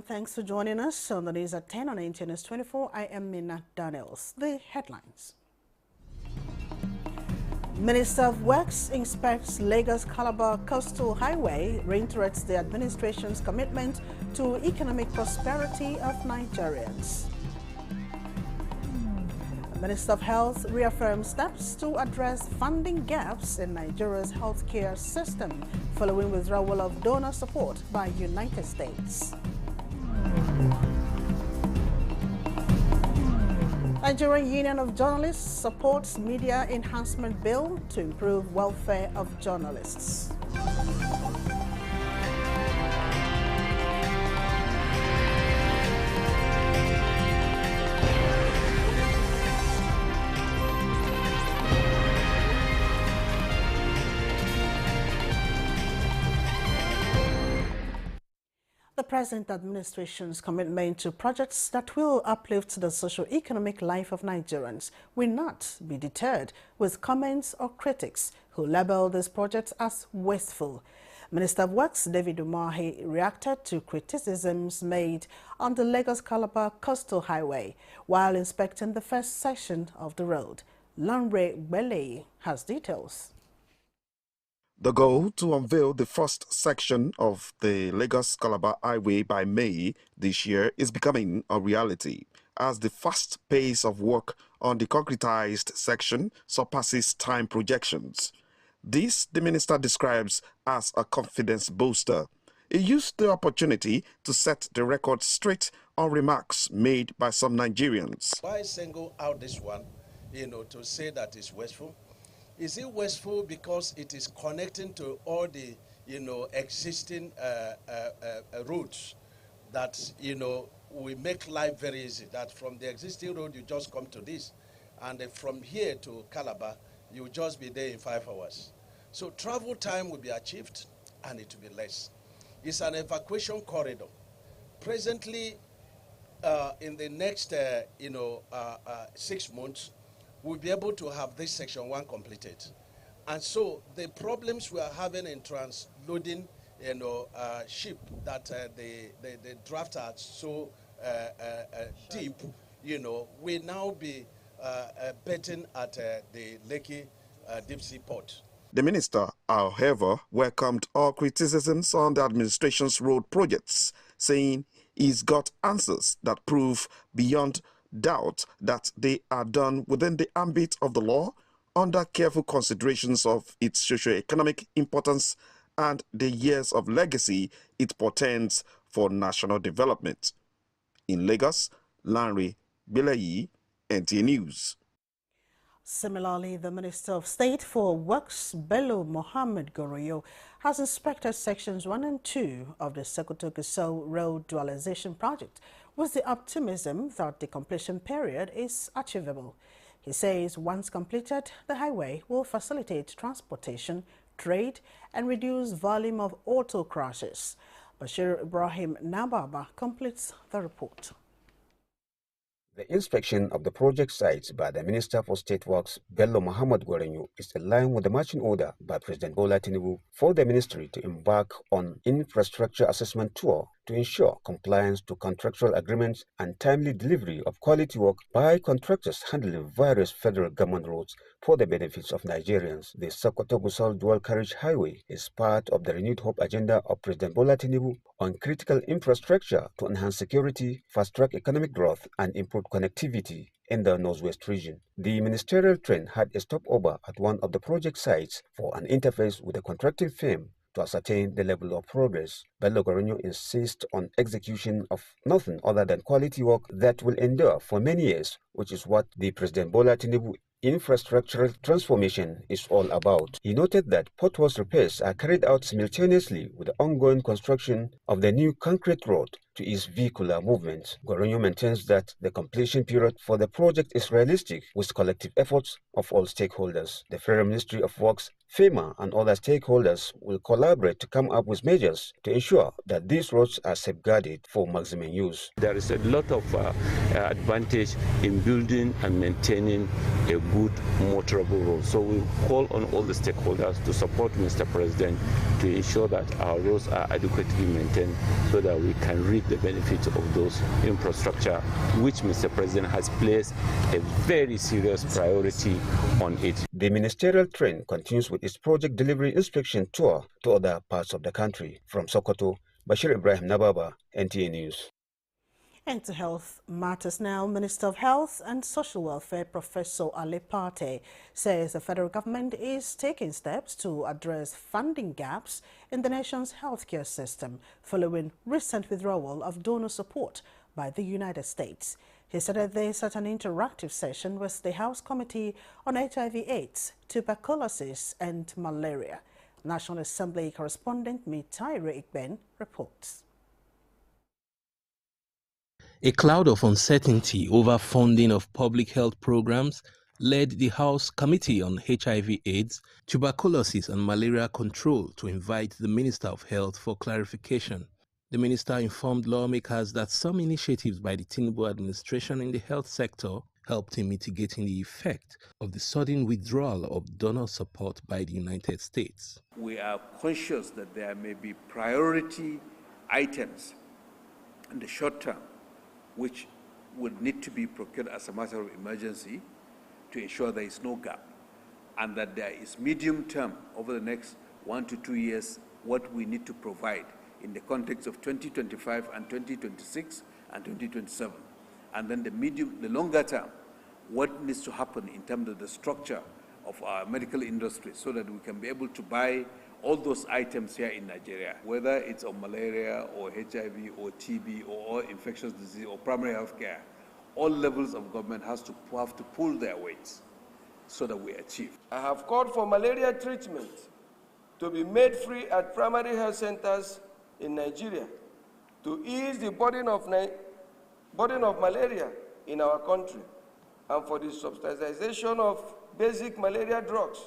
everyone. Thanks for joining us on the news at 10 on NTNS 24. I am Mina Daniels. The headlines. Minister of Works inspects Lagos-Calabar Coastal Highway, reiterates the administration's commitment to economic prosperity of Nigerians. Minister of Health reaffirms steps to address funding gaps in Nigeria's healthcare system following withdrawal of donor support by United States. Nigerian Union of Journalists supports Media Enhancement Bill to improve welfare of journalists. The present administration's commitment to projects that will uplift the socio-economic life of Nigerians will not be deterred with comments or critics who label these projects as wasteful. Minister of Works David Umahi reacted to criticisms made on the Lagos-Calabar Coastal Highway while inspecting the first section of the road. Lanre Gbele has details. The goal to unveil the first section of the Lagos-Calabar Highway by May this year is becoming a reality, as the fast pace of work on the concretized section surpasses time projections. This, the minister describes as a confidence booster. He used the opportunity to set the record straight on remarks made by some Nigerians. Why single out this one, to say that it's wasteful? Is it wasteful because it is connecting to all the, existing roads that, we make life very easy? That from the existing road, you just come to this. And from here to Calabar, you just be there in 5 hours. So travel time will be achieved and it will be less. It's an evacuation corridor. Presently, in the next, 6 months, we'll be able to have this section 1 completed. And so the problems we are having in transloading, ship that the draft are so deep, will now be betting at the Lekki deep sea port. The minister, however, welcomed all criticisms on the administration's road projects, saying he's got answers that prove beyond doubt that they are done within the ambit of the law under careful considerations of its socio-economic importance and the years of legacy it portends for national development. In Lagos, Lanre Gbele, NTA News. Similarly, the Minister of State for Works, Bello Mohammed Goroyo, has inspected sections 1 and 2 of the Sokoto-Gusau Road Dualization Project with the optimism that the completion period is achievable. He says once completed, the highway will facilitate transportation, trade, and reduce volume of auto crashes. Bashir Ibrahim Nababa completes the report. The inspection of the project sites by the Minister for State Works, Bello Mohammed Goroyo, is in line with the marching order by President Bola Tinubu for the ministry to embark on infrastructure assessment tour to ensure compliance to contractual agreements and timely delivery of quality work by contractors handling various federal government roads for the benefits of Nigerians. The Sokoto-Gusau Dual Carriage Highway is part of the renewed hope agenda of President Bola Tinubu on critical infrastructure to enhance security, fast-track economic growth, and improve connectivity in the Northwest region. The ministerial train had a stopover at one of the project sites for an interface with a contracting firm to ascertain the level of progress. Bello Goroyo insists on execution of nothing other than quality work that will endure for many years, which is what the President Bola Tinubu infrastructural transformation is all about. He noted that potholes repairs are carried out simultaneously with the ongoing construction of the new concrete road to ease vehicular movement. Goroyo maintains that the completion period for the project is realistic with collective efforts of all stakeholders. The Federal Ministry of Works FEMA and other stakeholders will collaborate to come up with measures to ensure that these roads are safeguarded for maximum use. There is a lot of advantage in building and maintaining a good motorable road. So we call on all the stakeholders to support Mr. President to ensure that our roads are adequately maintained so that we can reap the benefits of those infrastructure, which Mr. President has placed a very serious priority on it. The ministerial train continues with its project delivery inspection tour to other parts of the country. From Sokoto, Bashir Ibrahim Nababa, NTA News. And to health matters now. Minister of Health and Social Welfare, Professor Ali Pate, says the federal government is taking steps to address funding gaps in the nation's healthcare system following recent withdrawal of donor support by the United States. He said this at an interactive session with the House Committee on HIV/AIDS, Tuberculosis and Malaria. National Assembly correspondent Mitaire Ikben reports. A cloud of uncertainty over funding of public health programs led the House Committee on HIV/AIDS, Tuberculosis and Malaria Control to invite the Minister of Health for clarification. The minister informed lawmakers that some initiatives by the Tinubu administration in the health sector helped in mitigating the effect of the sudden withdrawal of donor support by the United States. We are conscious that there may be priority items in the short term which would need to be procured as a matter of emergency to ensure there is no gap, and that there is medium term over the next 1 to 2 years what we need to provide in the context of 2025 and 2026 and 2027. And then the longer term, what needs to happen in terms of the structure of our medical industry so that we can be able to buy all those items here in Nigeria, whether it's on malaria or HIV or TB or infectious disease or primary health care. All levels of government have to pull their weights so that we achieve. I have called for malaria treatment to be made free at primary health centers in Nigeria to ease the burden of malaria in our country, and for the subsidization of basic malaria drugs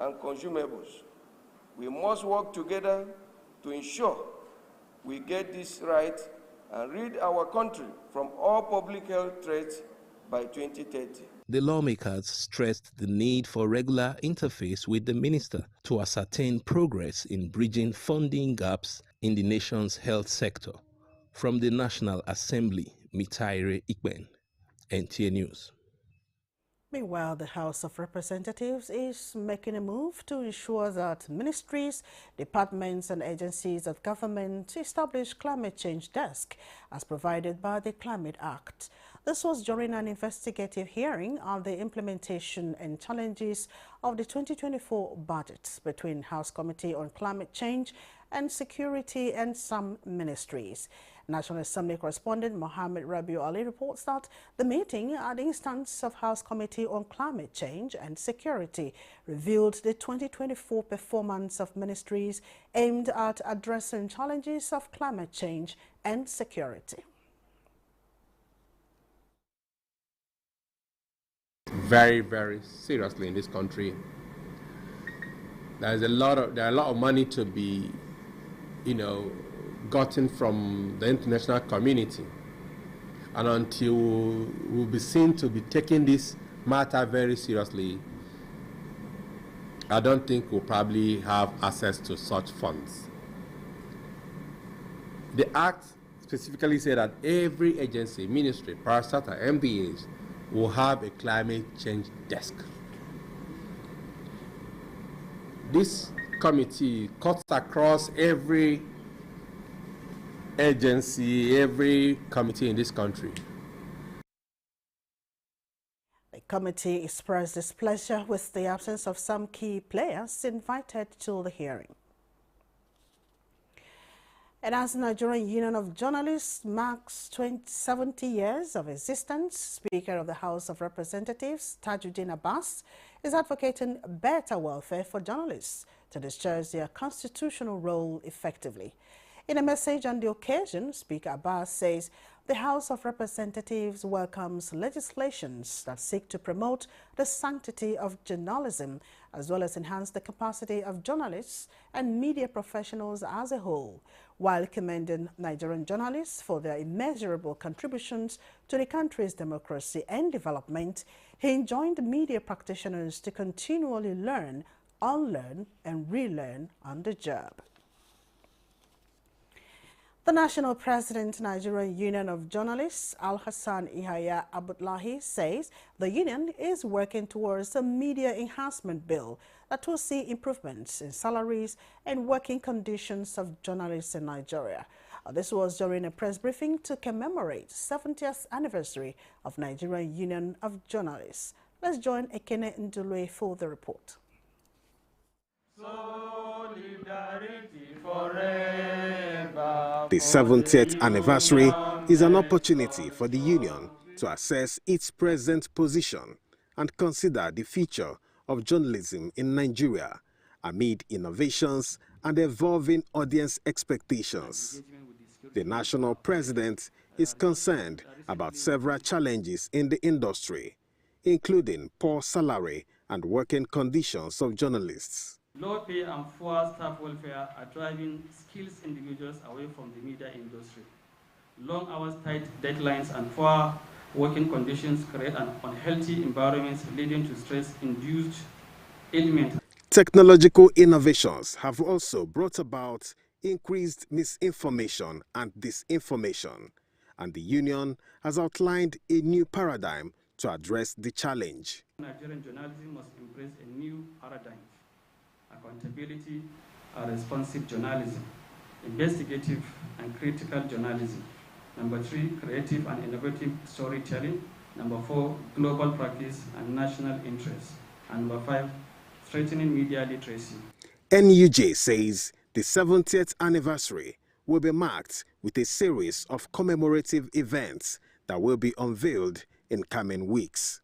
and consumables. We must work together to ensure we get this right and rid our country from all public health threats by 2030. The lawmakers stressed the need for regular interface with the minister to ascertain progress in bridging funding gaps in the nation's health sector. From the National Assembly, Mitaire Ikben, NTA News. Meanwhile, the House of Representatives is making a move to ensure that ministries, departments and agencies of government establish climate change desk as provided by the Climate Act. This was during an investigative hearing on the implementation and challenges of the 2024 budget between House Committee on Climate Change and Security and some ministries. National Assembly correspondent Mohammed Rabiu Ali reports that the meeting at the instance of House Committee on Climate Change and Security revealed the 2024 performance of ministries aimed at addressing challenges of climate change and security. Very, very seriously in this country. There are a lot of money to be, gotten from the international community, and until we'll be seen to be taking this matter very seriously, I don't think we'll probably have access to such funds. The Act specifically said that every agency, ministry, parastatal, MDAs will have a climate change desk. This committee cuts across every agency, every committee in this country. The committee expressed displeasure with the absence of some key players invited to the hearing. And as the Nigerian Union of Journalists marks 70 years of existence, Speaker of the House of Representatives, Tajuddin Abbas, is advocating better welfare for journalists to discharge their constitutional role effectively. In a message on the occasion, Speaker Abbas says The House of Representatives welcomes legislations that seek to promote the sanctity of journalism as well as enhance the capacity of journalists and media professionals as a whole, while commending Nigerian journalists for their immeasurable contributions to the country's democracy and development. He enjoined media practitioners to continually learn, unlearn, and relearn on the job. The National President, Nigerian Union of Journalists, Al-Hassan Ihaya Abdullahi, says the union is working towards a media enhancement bill that will see improvements in salaries and working conditions of journalists in Nigeria. This was during a press briefing to commemorate 70th anniversary of Nigerian Union of Journalists. Let's join Ekene Ndulwe for the report. Solidarity forever. The 70th anniversary is an opportunity for the union to assess its present position and consider the future of journalism in Nigeria amid innovations and evolving audience expectations. The national president is concerned about several challenges in the industry, including poor salary and working conditions of journalists. Low pay and poor staff welfare are driving skilled individuals away from the media industry. Long hours, tight deadlines, and poor working conditions create an unhealthy environment leading to stress-induced ailments. Technological innovations have also brought about increased misinformation and disinformation, and the union has outlined a new paradigm to address the challenge. Nigerian journalism must embrace a new paradigm: accountability and responsive journalism, investigative and critical journalism. Number 3, creative and innovative storytelling. Number 4, global practice and national interest. And number 5, strengthening media literacy. NUJ says the 70th anniversary will be marked with a series of commemorative events that will be unveiled in coming weeks.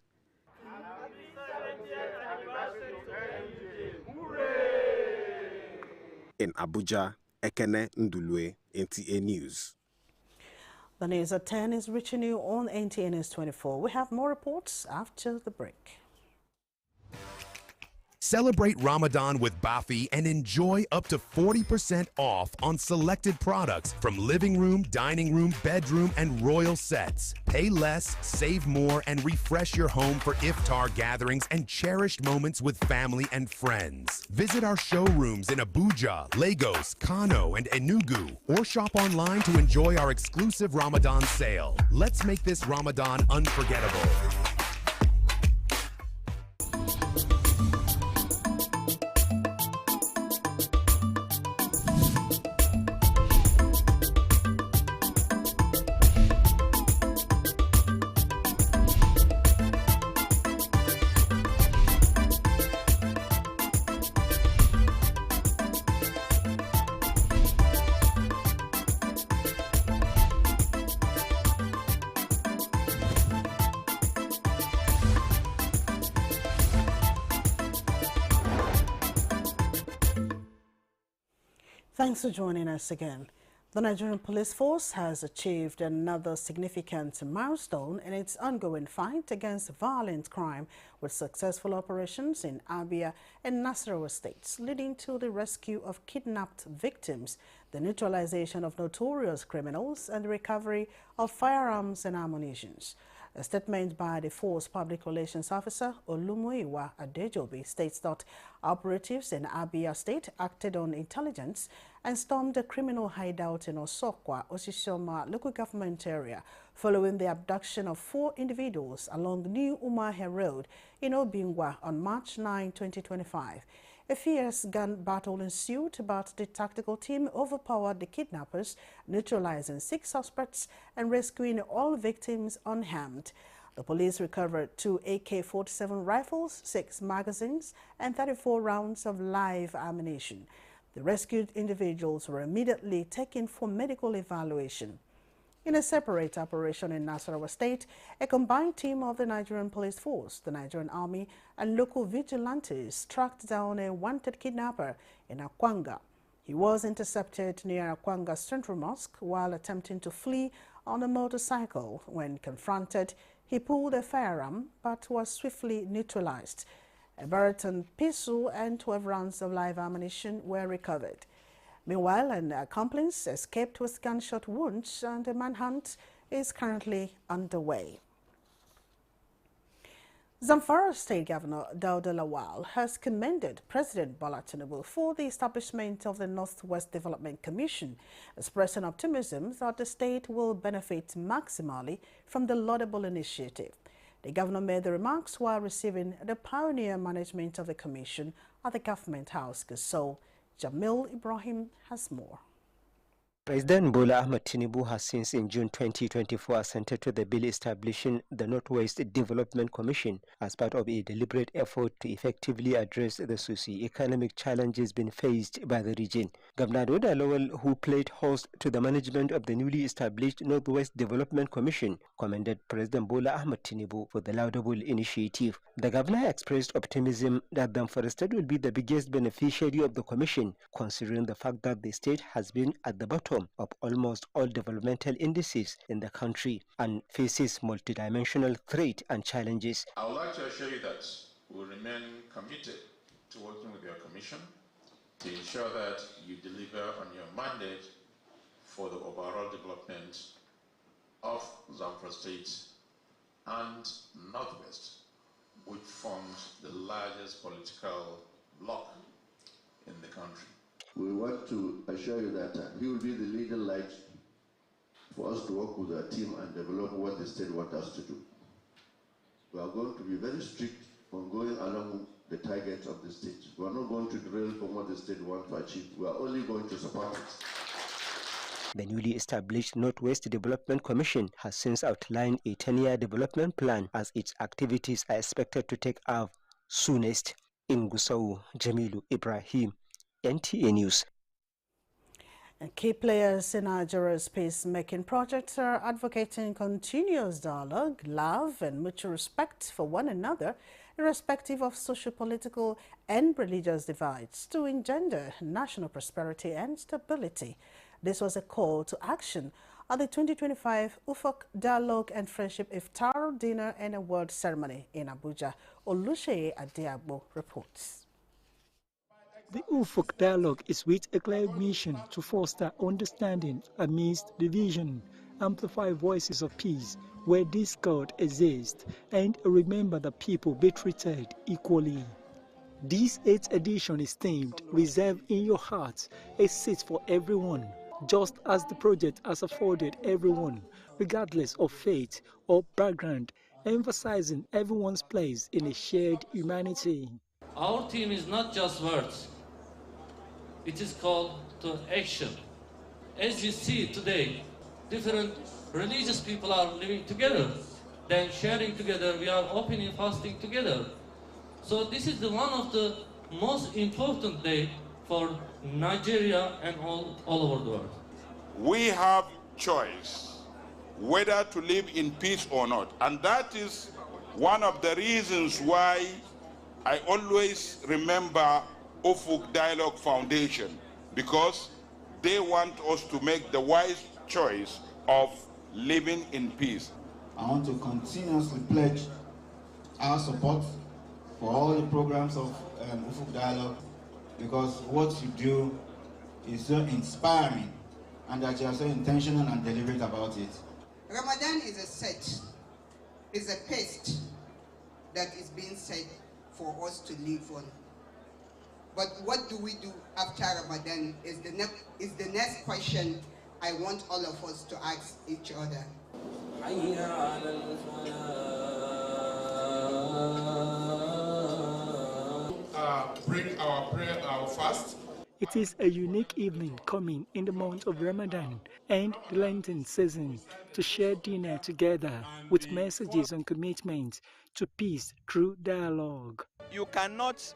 In Abuja, Ekene Ndulwe, NTA News. The news at 10 is reaching you on NTA News 24. We have more reports after the break. Celebrate Ramadan with Bafi and enjoy up to 40% off on selected products from living room, dining room, bedroom, and royal sets. Pay less, save more, and refresh your home for iftar gatherings and cherished moments with family and friends. Visit our showrooms in Abuja, Lagos, Kano, and Enugu, or shop online to enjoy our exclusive Ramadan sale. Let's make this Ramadan unforgettable. Thanks for joining us again. The Nigerian Police Force has achieved another significant milestone in its ongoing fight against violent crime with successful operations in Abia and Nasarawa states, leading to the rescue of kidnapped victims, the neutralization of notorious criminals, and the recovery of firearms and ammunition. A statement by the force public relations officer Olumuyiwa Adejobi states that operatives in Abia State acted on intelligence and stormed a criminal hideout in Osokwa, Osisioma local government area following the abduction of 4 individuals along New Umahe Road in Obingwa on March 9, 2025. A fierce gun battle ensued, but the tactical team overpowered the kidnappers, neutralizing 6 suspects and rescuing all victims unharmed. The police recovered 2 AK-47 rifles, 6 magazines, and 34 rounds of live ammunition. The rescued individuals were immediately taken for medical evaluation. In a separate operation in Nasarawa State, a combined team of the Nigerian Police Force, the Nigerian Army, and local vigilantes tracked down a wanted kidnapper in Akwanga. He was intercepted near Akwanga's Central Mosque while attempting to flee on a motorcycle. When confronted, he pulled a firearm but was swiftly neutralized. A Barton pistol and 12 rounds of live ammunition were recovered. Meanwhile, an accomplice escaped with gunshot wounds and a manhunt is currently underway. Zamfara State Governor Dauda Lawal has commended President Bola Tinubu for the establishment of the Northwest Development Commission, expressing optimism that the state will benefit maximally from the laudable initiative. The governor made the remarks while receiving the pioneer management of the commission at the Government House, Gusau. Jamil Ibrahim has more. President Bola Ahmed Tinubu has since in June 2024 assented to the bill establishing the Northwest Development Commission as part of a deliberate effort to effectively address the socio-economic challenges being faced by the region. Governor Dauda Lawal, who played host to the management of the newly established Northwest Development Commission, commended President Bola Ahmed Tinubu for the laudable initiative. The governor expressed optimism that Zamfara State will be the biggest beneficiary of the commission, considering the fact that the state has been at the bottom of almost all developmental indices in the country and faces multidimensional threats and challenges. I would like to assure you that we will remain committed to working with your commission to ensure that you deliver on your mandate for the overall development of Zamfara State and Northwest, which forms the largest political bloc in the country. We want to assure you that he will be the leading light for us to work with our team and develop what the state wants us to do. We are going to be very strict on going along the targets of the state. We are not going to derail from what the state wants to achieve. We are only going to support it. The newly established Northwest Development Commission has since outlined a 10-year development plan as its activities are expected to take off soonest. In Gusau, Jamilu Ibrahim, NTA News. And key players in Nigeria's peacemaking projects are advocating continuous dialogue, love and mutual respect for one another, irrespective of socio-political and religious divides, to engender national prosperity and stability. This was a call to action at the 2025 UFOC Dialogue and Friendship Iftar Dinner and Award Ceremony in Abuja. Oluseye Adiagbo reports. The UFOC Dialogue is with a clear mission to foster understanding amidst division, amplify voices of peace where discord exists, and remember that people be treated equally. This 8th edition is themed Reserve in Your Heart, a seat for everyone, just as the project has afforded everyone, regardless of faith or background, emphasizing everyone's place in a shared humanity. Our team is not just words. It is called to action. As you see today, different religious people are living together, then sharing together, we are opening fasting together. So this is one of the most important days for Nigeria and all over the world. We have choice whether to live in peace or not, and that is one of the reasons why I always remember UFOC Dialogue Foundation, because they want us to make the wise choice of living in peace. I want to continuously pledge our support for all the programs of UFOC Dialogue, because what you do is so inspiring and that you are so intentional and deliberate about it. Ramadan is a set, is a paste that is being set for us to live on. But what do we do after Ramadan is the next question I want all of us to ask each other. Bring our prayer, our fast. It is a unique evening coming in the month of Ramadan and the Lenten season to share dinner together with messages on commitment to peace through dialogue. You cannot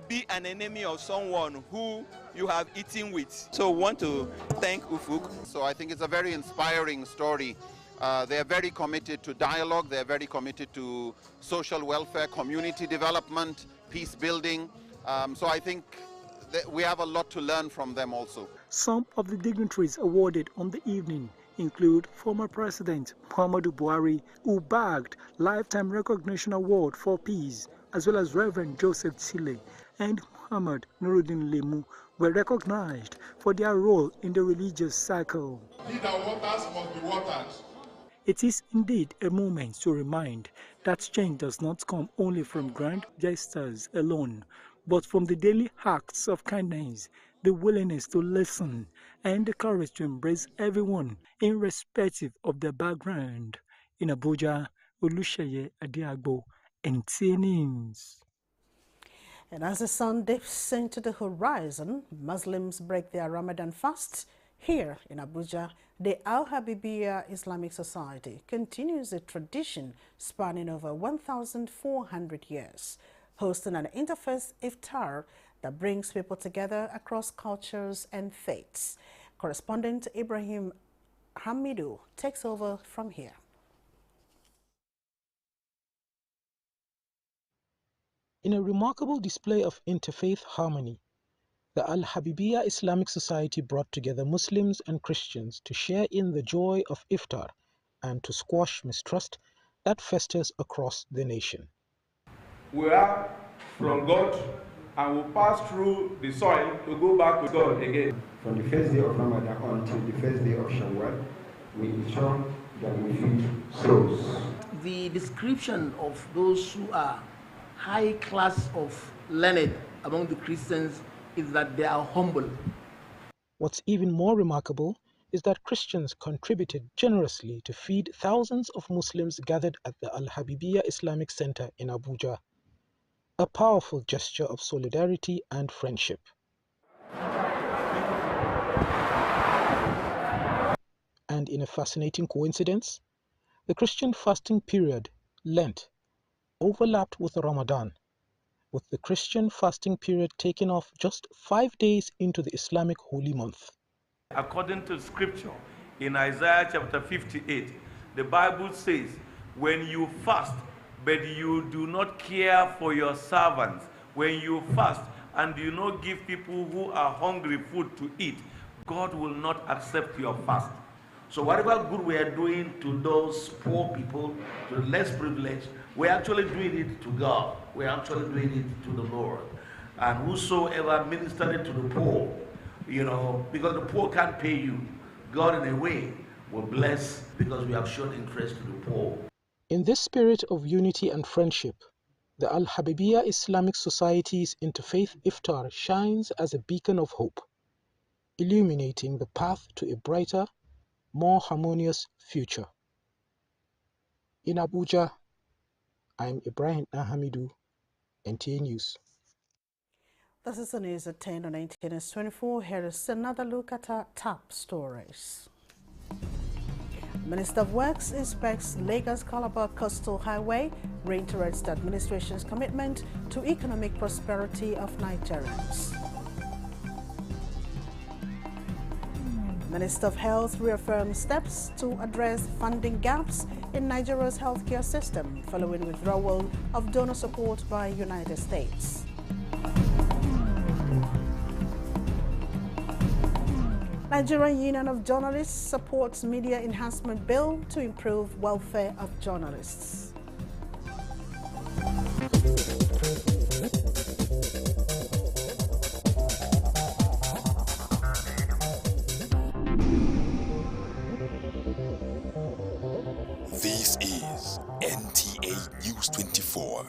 be an enemy of someone who you have eaten with. So we want to thank UFOC. So I think it's a very inspiring story. They are very committed to dialogue, they are very committed to social welfare, community development, peace building. So I think that we have a lot to learn from them also. Some of the dignitaries awarded on the evening include former President Muhammadu Buhari, who bagged Lifetime Recognition Award for Peace, as well as Reverend Joseph Tsile and Muhammad Nuruddin Lemu, were recognized for their role in the religious cycle. Leader waters must be watered. It is indeed a moment to remind that change does not come only from grand gestures alone, but from the daily acts of kindness, the willingness to listen, and the courage to embrace everyone irrespective of their background. In Abuja, Olusheye Adiagbo, NTA News. And as the sun dips into the horizon, Muslims break their Ramadan fast. Here in Abuja, the Al-Habibiyya Islamic Society continues a tradition spanning over 1,400 years, hosting an interfaith iftar that brings people together across cultures and faiths. Correspondent Ibrahim Hamidu takes over from here. In a remarkable display of interfaith harmony, the Al-Habibiyya Islamic Society brought together Muslims and Christians to share in the joy of iftar and to squash mistrust that festers across the nation. We are from God and will pass through the soil to go back to God again. From the first day of Ramadan until the first day of Shawwal, we ensure that we feed souls. The description of those who are high class of learned among the Christians is that they are humble. What's even more remarkable is that Christians contributed generously to feed thousands of Muslims gathered at the Al-Habibiyya Islamic Center in Abuja, a powerful gesture of solidarity and friendship. And in a fascinating coincidence, the Christian fasting period, Lent, overlapped with Ramadan, with the Christian fasting period taking off just 5 days into the Islamic holy month. According to scripture in Isaiah chapter 58, the Bible says, when you fast, but you do not care for your servants, when you fast and do not give people who are hungry food to eat, God will not accept your fast. So whatever good we are doing to those poor people, to the less privileged, we're actually doing it to God. We're actually doing it to the Lord. And whosoever ministered to the poor, because the poor can't pay you, God in a way will bless because we have shown interest to the poor. In this spirit of unity and friendship, the Al-Habibiyya Islamic Society's interfaith iftar shines as a beacon of hope, illuminating the path to a brighter, more harmonious future. In Abuja, I'm Ibrahim Hamidu, NTA News. This is the news at 10 on NTNS 24. Here is another look at our top stories. Minister of Works inspects Lagos-Calabar Coastal Highway, reiterates the administration's commitment to economic prosperity of Nigerians. Minister of Health reaffirms steps to address funding gaps in Nigeria's healthcare system following withdrawal of donor support by United States. Nigerian Union of Journalists supports media enhancement bill to improve welfare of journalists. This is NTA News 24.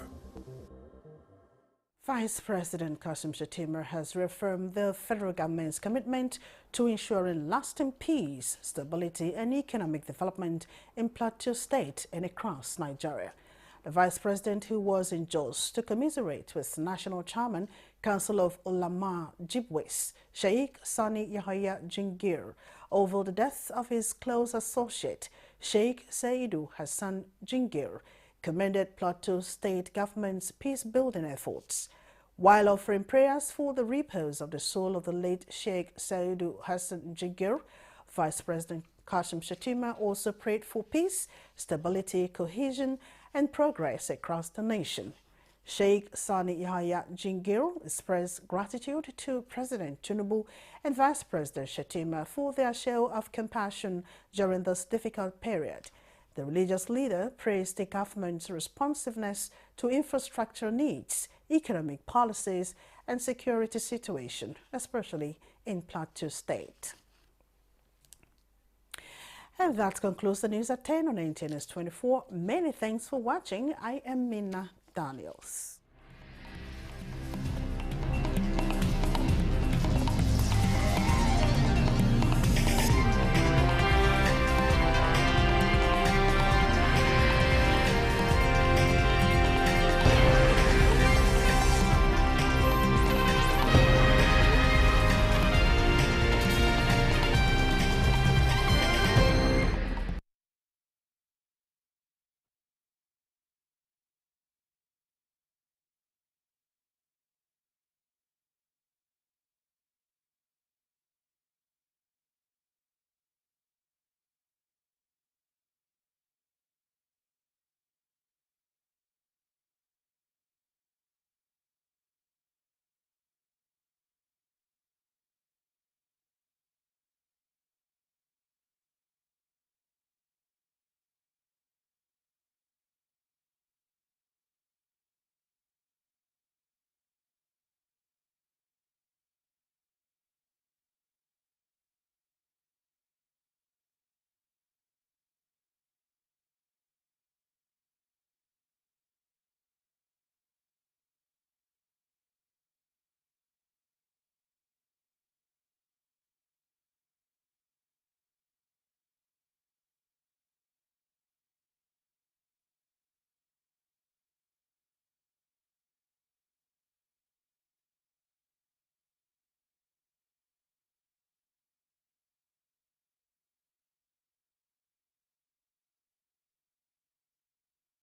Vice President Kashim Shettima has reaffirmed the federal government's commitment to ensuring lasting peace, stability and economic development in Plateau State and across Nigeria. The Vice President, who was in Jos to commiserate with National Chairman, Council of Ulama Jibwis, Sheikh Sani Yahya Jingir, over the death of his close associate, Sheikh Saidu Hassan Jingir, commended Plateau State government's peace-building efforts. While offering prayers for the repose of the soul of the late Sheikh Saidu Hassan Jingir, Vice President Kashim Shettima also prayed for peace, stability, cohesion, and progress across the nation. Sheikh Sani Yahya Jingir expressed gratitude to President Tinubu and Vice President Shettima for their show of compassion during this difficult period. The religious leader praised the government's responsiveness to infrastructure needs, economic policies, and security situation, especially in Plateau State. And that concludes the news at 10 on NTN News 24. Many thanks for watching. I am Minna Daniels.